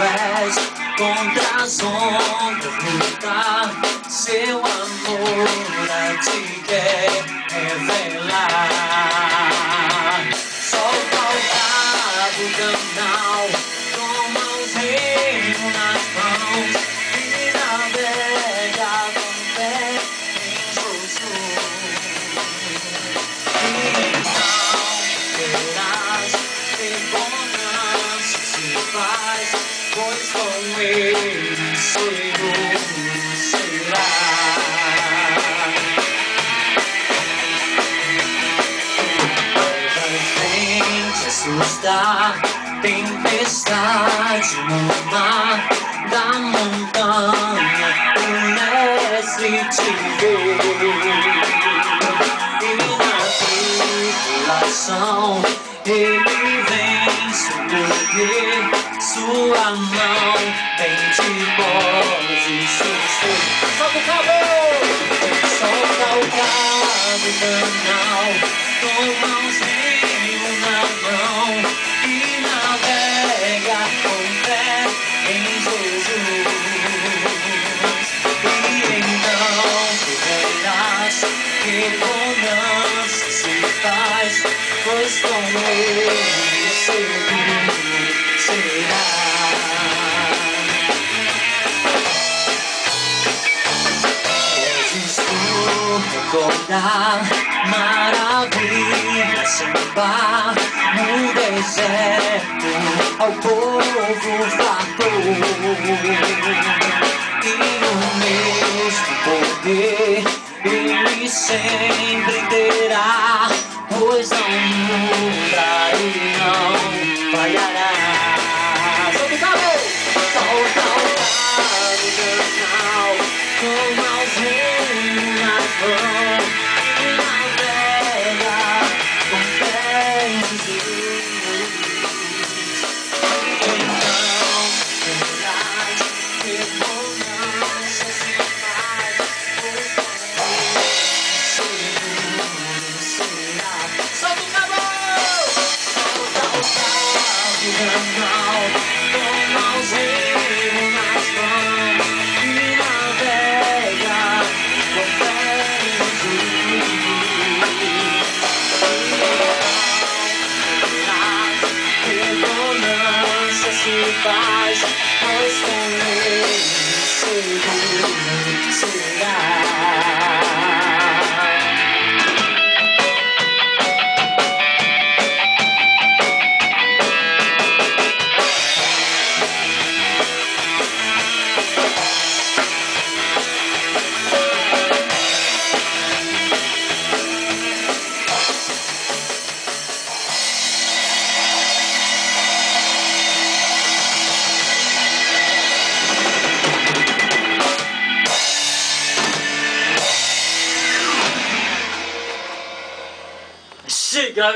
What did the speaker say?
és contra as ondas lutar. Seu amor a ti quer revelar. Só faltava o canal com mãos remo nas mãos e navega com fé em Jesus. E então verás que bonança se faz, pois com ele seguro será. Assustar, tempestade no mar da montanha, o mestre te vê. E na tribulação ele vence o poder, sua mão bem te pode suster. Solta o cabo! Solta o cabo, canal, com mãos na mão e navega com fé em Jesus. E então tu verás que bonança se faz, pois com ele seguro será. Podes tu recordar maravilhas sem par no deserto, ao povo fartou. E o mesmo poder ele sempre terá, pois não muda e não falhará. Solta o cabo! Solta o cabo, canal, com mãos nas mãos e navega com fé em Jesus. Então verás que bonança se faz, pois com ele seguro será. Solta o cabo! Solta o cabo, canal, com mãos nas mãos e navega com fé em Jesus. Que bonança se faz, pois com ele seguro será. Chega,